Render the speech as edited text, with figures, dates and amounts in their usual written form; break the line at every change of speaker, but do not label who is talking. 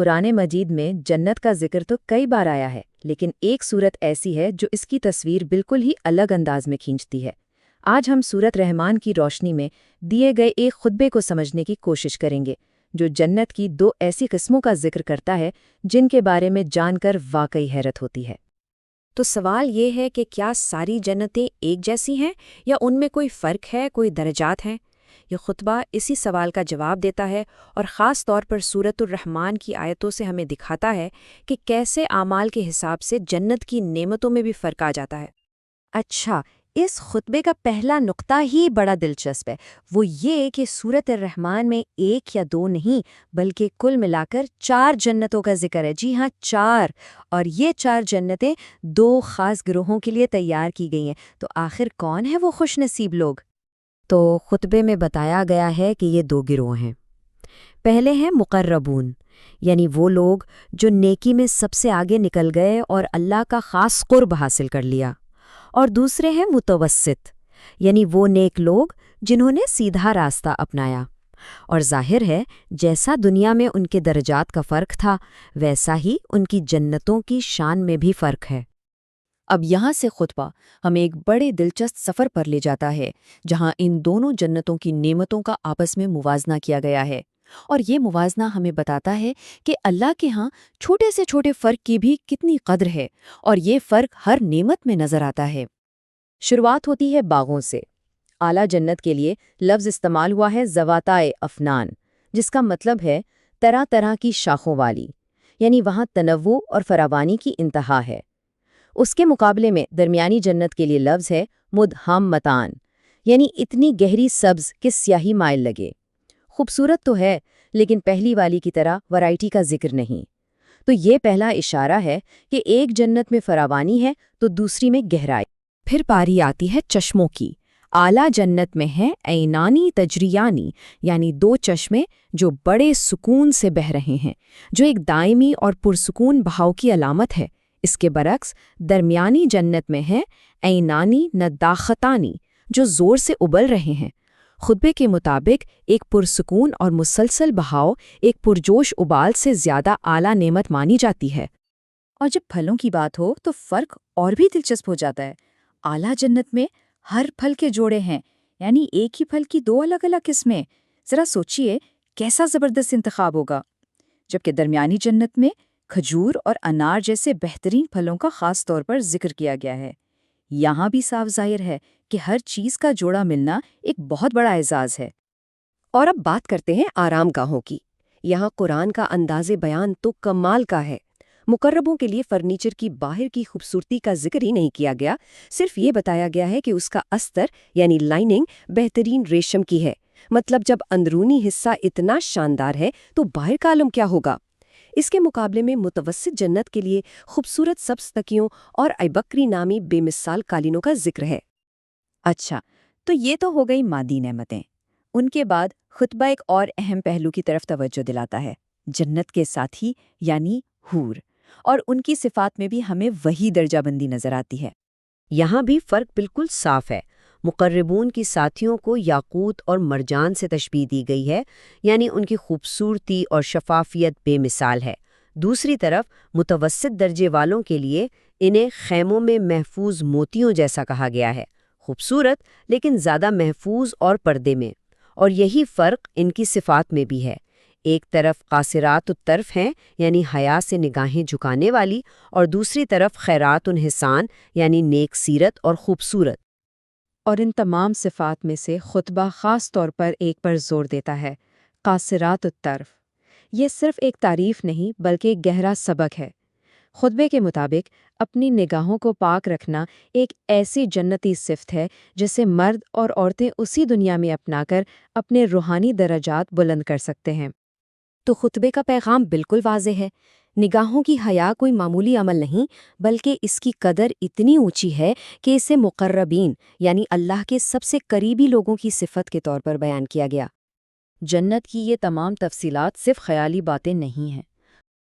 قرآن مجید میں جنت کا ذکر تو کئی بار آیا ہے، لیکن ایک صورت ایسی ہے جو اس کی تصویر بالکل ہی الگ انداز میں کھینچتی ہے۔ آج ہم سورت رحمان کی روشنی میں دیے گئے ایک خطبے کو سمجھنے کی کوشش کریں گے، جو جنت کی دو ایسی قسموں کا ذکر کرتا ہے جن کے بارے میں جان کر واقعی حیرت ہوتی ہے۔
تو سوال یہ ہے کہ کیا ساری جنتیں ایک جیسی ہیں یا ان میں کوئی فرق ہے، کوئی درجات ہیں؟ یہ خطبہ اسی سوال کا جواب دیتا ہے اور خاص طور پر سورۃ الرحمن کی آیتوں سے ہمیں دکھاتا ہے کہ کیسے اعمال کے حساب سے جنت کی نعمتوں میں بھی فرق آ جاتا ہے۔
اچھا، اس خطبے کا پہلا نقطہ ہی بڑا دلچسپ ہے، وہ یہ کہ سورۃ الرحمن میں ایک یا دو نہیں بلکہ کل ملا کر 4 جنتوں کا ذکر ہے۔ جی ہاں، 4، اور یہ 4 جنتیں 2 خاص گروہوں کے لیے تیار کی گئی ہیں۔ تو آخر کون ہے وہ خوش نصیب لوگ؟
تو خطبے میں بتایا گیا ہے کہ یہ 2 گروہ ہیں۔ پہلے ہیں مقربون، یعنی وہ لوگ جو نیکی میں سب سے آگے نکل گئے اور اللہ کا خاص قرب حاصل کر لیا، اور دوسرے ہیں متوسط، یعنی وہ نیک لوگ جنہوں نے سیدھا راستہ اپنایا۔ اور ظاہر ہے جیسا دنیا میں ان کے درجات کا فرق تھا ویسا ہی ان کی جنتوں کی شان میں بھی فرق ہے۔
اب یہاں سے خطبہ ہمیں ایک بڑے دلچسپ سفر پر لے جاتا ہے، جہاں ان دونوں جنتوں کی نعمتوں کا آپس میں موازنہ کیا گیا ہے، اور یہ موازنہ ہمیں بتاتا ہے کہ اللہ کے ہاں چھوٹے سے چھوٹے فرق کی بھی کتنی قدر ہے، اور یہ فرق ہر نعمت میں نظر آتا ہے۔ شروعات ہوتی ہے باغوں سے۔ اعلیٰ جنت کے لیے لفظ استعمال ہوا ہے ذواتائے افنان، جس کا مطلب ہے طرح طرح کی شاخوں والی، یعنی وہاں تنوع اور فراوانی کی انتہا ہے۔ اس کے مقابلے میں درمیانی جنت کے لیے لفظ ہے مدہامتان، یعنی اتنی گہری سبز کہ سیاہی مائل لگے۔ خوبصورت تو ہے، لیکن پہلی والی کی طرح ورائٹی کا ذکر نہیں۔ تو یہ پہلا اشارہ ہے کہ ایک جنت میں فراوانی ہے تو دوسری میں گہرائی۔
پھر پاری آتی ہے چشموں کی۔ اعلیٰ جنت میں ہے عینانی تجریانی، یعنی 2 چشمے جو بڑے سکون سے بہہ رہے ہیں، جو ایک دائمی اور پرسکون بہاؤ کی علامت ہے۔ اس کے برعکس درمیانی جنت میں ہے عینانی نداختانی، جو زور سے ابل رہے ہیں۔ خطبے کے مطابق ایک پرسکون اور مسلسل بہاؤ ایک پرجوش ابال سے زیادہ اعلیٰ نعمت مانی جاتی ہے۔
اور جب پھلوں کی بات ہو تو فرق اور بھی دلچسپ ہو جاتا ہے۔ اعلیٰ جنت میں ہر پھل کے جوڑے ہیں، یعنی ایک ہی پھل کی 2 الگ الگ قسمیں۔ ذرا سوچئے کیسا زبردست انتخاب ہوگا۔ جبکہ درمیانی جنت میں کھجور اور انار جیسے بہترین پھلوں کا خاص طور پر ذکر کیا گیا ہے۔ یہاں بھی صاف ظاہر ہے کہ ہر چیز کا جوڑا ملنا ایک بہت بڑا اعزاز ہے۔
اور اب بات کرتے ہیں آرام گاہوں کی۔ یہاں قرآن کا انداز بیان تو کمال کا ہے۔ مقربوں کے لیے فرنیچر کی باہر کی خوبصورتی کا ذکر ہی نہیں کیا گیا، صرف یہ بتایا گیا ہے کہ اس کا استر یعنی لائننگ بہترین ریشم کی ہے۔ مطلب جب اندرونی حصہ اتنا شاندار ہے تو باہر کا عالم کیا ہوگا۔ اس کے مقابلے میں متوسط جنت کے لیے خوبصورت سبز تکیوں اور ایبکری نامی بے مثال قالینوں کا ذکر ہے۔
اچھا، تو یہ تو ہو گئی مادی نعمتیں۔ ان کے بعد خطبہ ایک اور اہم پہلو کی طرف توجہ دلاتا ہے، جنت کے ساتھی یعنی حور، اور ان کی صفات میں بھی ہمیں وہی درجہ بندی نظر آتی ہے۔
یہاں بھی فرق بالکل صاف ہے۔ مقربون کی ساتھیوں کو یاقوت اور مرجان سے تشبیہ دی گئی ہے، یعنی ان کی خوبصورتی اور شفافیت بے مثال ہے۔ دوسری طرف متوسط درجے والوں کے لیے انہیں خیموں میں محفوظ موتیوں جیسا کہا گیا ہے، خوبصورت لیکن زیادہ محفوظ اور پردے میں۔ اور یہی فرق ان کی صفات میں بھی ہے۔ ایک طرف قاصرات الطرف ہیں، یعنی حیا سے نگاہیں جھکانے والی، اور دوسری طرف خیرات الحسان، یعنی نیک سیرت اور خوبصورت۔
اور ان تمام صفات میں سے خطبہ خاص طور پر ایک پر زور دیتا ہے، قاصرات الطرف۔ یہ صرف ایک تعریف نہیں بلکہ ایک گہرا سبق ہے۔ خطبے کے مطابق اپنی نگاہوں کو پاک رکھنا ایک ایسی جنتی صفت ہے جسے مرد اور عورتیں اسی دنیا میں اپنا کر اپنے روحانی درجات بلند کر سکتے ہیں۔
تو خطبے کا پیغام بالکل واضح ہے۔ نگاہوں کی حیا کوئی معمولی عمل نہیں، بلکہ اس کی قدر اتنی اونچی ہے کہ اسے مقربین یعنی اللہ کے سب سے قریبی لوگوں کی صفت کے طور پر بیان کیا گیا۔
جنت کی یہ تمام تفصیلات صرف خیالی باتیں نہیں ہیں،